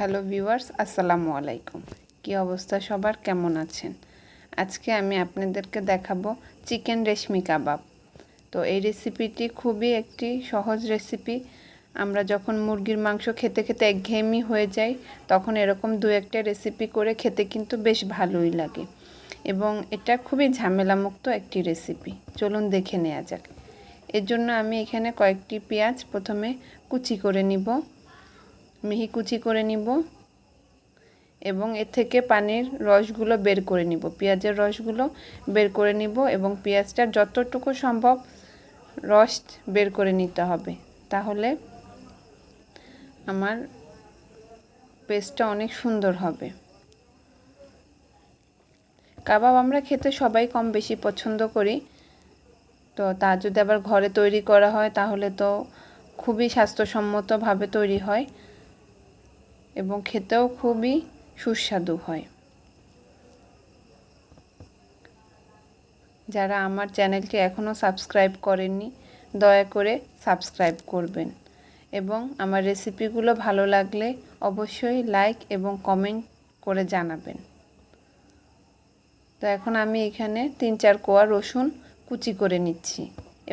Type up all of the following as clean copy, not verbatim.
Hello viewers, আসসালামু আলাইকুম। কি অবস্থা সবার, কেমন আছেন? আজকে আমি আপনাদেরকে দেখাবো চিকেন রেশমি কাবাব। তো এই রেসিপিটি খুবই একটি সহজ রেসিপি। আমরা যখন মুরগির মাংস খেতে খেতে একঘেয়েমি হয়ে যায়, তখন এরকম দু একটা রেসিপি করে খেতে কিন্তু বেশ ভালোই লাগে, এবং এটা খুবই ঝামেলামুক্ত একটি রেসিপি। চলুন দেখে নেওয়া যাক। এর জন্য আমি এখানে কয়েকটি পেঁয়াজ প্রথমে কুচি করে নিব, মিহি কুচি করে নিব, এবং এর থেকে পানির রসগুলো বের করে নিব, পেঁয়াজের রসগুলো বের করে নিব, এবং পেঁয়াজটা যতটুকু সম্ভব রস বের করে নিতে হবে, তাহলে আমার পেস্টটা অনেক সুন্দর হবে। কাবাব আমরা খেতে সবাই কম বেশি পছন্দ করি, তো তা যদি আবার ঘরে তৈরি করা হয় তাহলে তো খুবই স্বাস্থ্যসম্মতভাবে তৈরি হয় এবং খেতেও খুবই সুস্বাদু হয়। যারা আমার চ্যানেলটি এখনও সাবস্ক্রাইব করেননি, দয়া করে সাবস্ক্রাইব করবেন, এবং আমার রেসিপিগুলো ভালো লাগলে অবশ্যই লাইক এবং কমেন্ট করে জানাবেন। তো এখন আমি এখানে 3-4 কোয়া রসুন কুচি করে নিচ্ছি,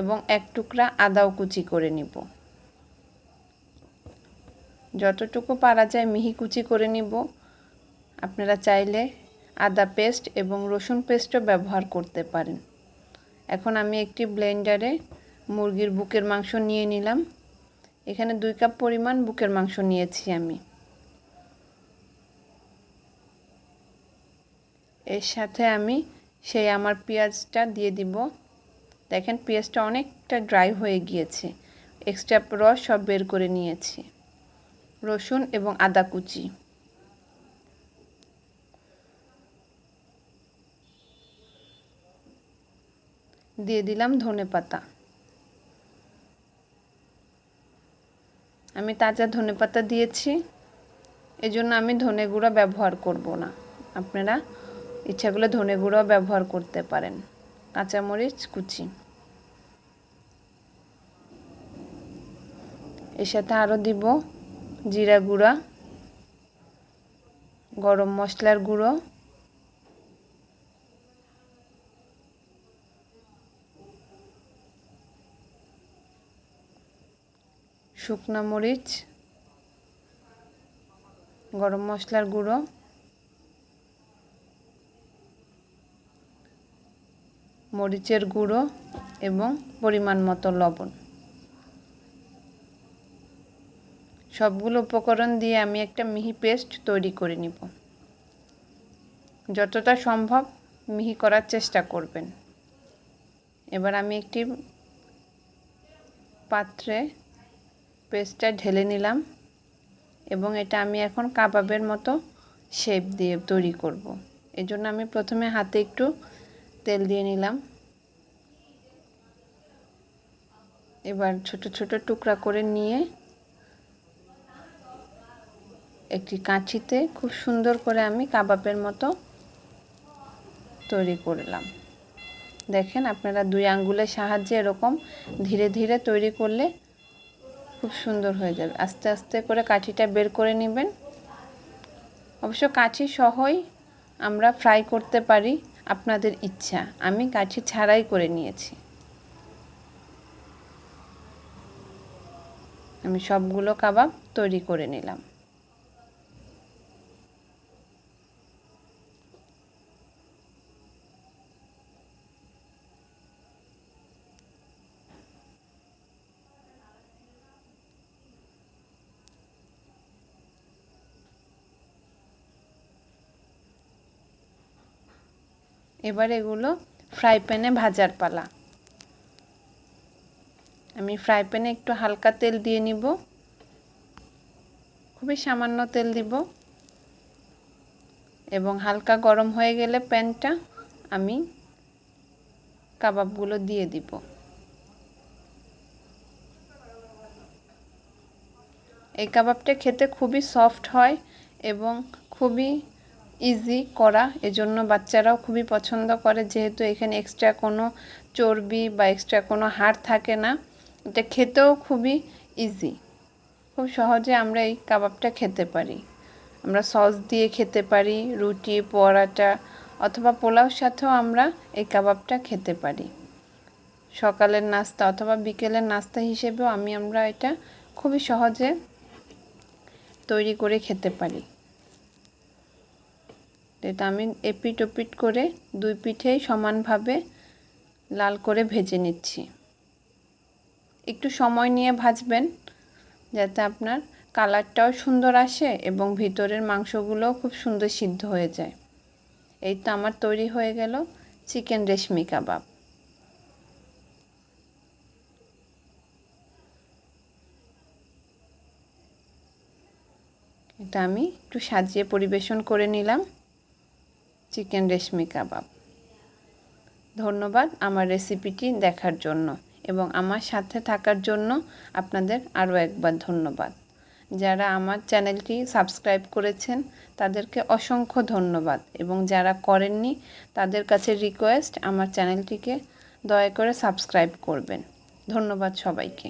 এবং এক টুকরা আদাও কুচি করে নিব। যতটুকু পারা যায় মিহি কুচি করে নিব। আপনারা চাইলে আদা পেস্ট এবং রসুন পেস্টও ব্যবহার করতে পারেন। এখন আমি একটি ব্লেন্ডারে মুরগির বুকের মাংস নিয়ে নিলাম। এখানে 2 কাপ পরিমাণ বুকের মাংস নিয়েছি আমি। এর সাথে আমি সেই আমার পেঁয়াজটা দিয়ে দিব। দেখেন পেঁয়াজটা অনেকটা ড্রাই হয়ে গিয়েছে, এক্সট্রা রস সব বের করে নিয়েছি। রসুন এবং আদা কুচি দিয়ে দিলাম, ধনেপাতা। আমি তাজা ধনেপাতা দিয়েছি, এজন্য আমি ধনে গুঁড়া ব্যবহার করব না। আপনারা ইচ্ছা করলে ধনে গুঁড়াও ব্যবহার করতে পারেন। কাঁচামরিচ কুচি, এর সাথে আরও দিব জিরা গুঁড়া, গরম মশলার গুঁড়ো, শুকনো মরিচ, গরম মশলার গুঁড়ো, মরিচের গুঁড়ো এবং পরিমাণ মতো লবণ। সবগুলো উপকরণ দিয়ে আমি একটা মিহি পেস্ট তৈরি করে নিব। যতটা সম্ভব মিহি করার চেষ্টা করবেন। এবার আমি একটি পাত্রে পেস্টটা ঢেলে নিলাম, এবং এটা আমি এখন কাবাবের মতো শেপ দিয়ে তৈরি করব। এজন্য আমি প্রথমে হাতে একটু তেল দিয়ে নিলাম। এবার ছোট ছোট টুকরা করে নিয়ে একটি কাঁচিতে খুব সুন্দর করে আমি কাবাবের মতো তৈরি করলাম। দেখেন আপনারা 2 আঙ্গুলের সাহায্যে এরকম ধীরে ধীরে তৈরি করলে খুব সুন্দর হয়ে যাবে। আস্তে আস্তে করে কাঠিটা বের করে নেবেন। অবশ্য কাঠি সহই আমরা ফ্রাই করতে পারি, আপনাদের ইচ্ছা। আমি কাঠি ছাড়াই করে নিয়েছি। আমি সবগুলো কাবাব তৈরি করে নিলাম। এবার এগুলো ফ্রাই প্যানে ভাজার পালা। আমি ফ্রাই প্যানে একটু হালকা তেল দিয়ে নিব, খুবই সামান্য তেল দিব, এবং হালকা গরম হয়ে গেলে প্যানটা আমি কাবাবগুলো দিয়ে দিব। এই কাবাবটা খেতে খুবই সফট হয় এবং খুবই ইজি করা, এজন্য বাচ্চারাও খুবই পছন্দ করে, যেহেতু এখানে এক্সট্রা কোনো চর্বি বা এক্সট্রা কোনো হাড় থাকে না। এটা খেতেও খুবই ইজি, খুব সহজে আমরা এই কাবাবটা খেতে পারি। আমরা সস দিয়ে খেতে পারি, রুটি, পরোটা অথবা পোলাওর সাথেও আমরা এই কাবাবটা খেতে পারি। সকালের নাস্তা অথবা বিকেলের নাস্তা হিসেবেও আমরা এটা খুবই সহজে তৈরি করে খেতে পারি। এটা আমি এপিট ওপিট করে দুই পিঠেই সমানভাবে লাল করে ভেজে নিচ্ছি। একটু সময় নিয়ে ভাজবেন যাতে আপনার কালারটাও সুন্দর আসে এবং ভিতরের মাংসগুলোও খুব সুন্দর সিদ্ধ হয়ে যায়। এই তো আমার তৈরি হয়ে গেল চিকেন রেশমি কাবাব। এটা আমি একটু সাজিয়ে পরিবেশন করে নিলাম চিকেন রেশমি কাবাব। ধন্যবাদ আমার রেসিপিটি দেখার জন্য এবং আমার সাথে থাকার জন্য আপনাদের আরও একবার ধন্যবাদ। যারা আমার চ্যানেলটি সাবস্ক্রাইব করেছেন তাদেরকে অসংখ্য ধন্যবাদ এবং যারা করেননি তাদের কাছে রিকোয়েস্ট আমার চ্যানেলটিকে দয়া করে সাবস্ক্রাইব করবেন। ধন্যবাদ সবাইকে।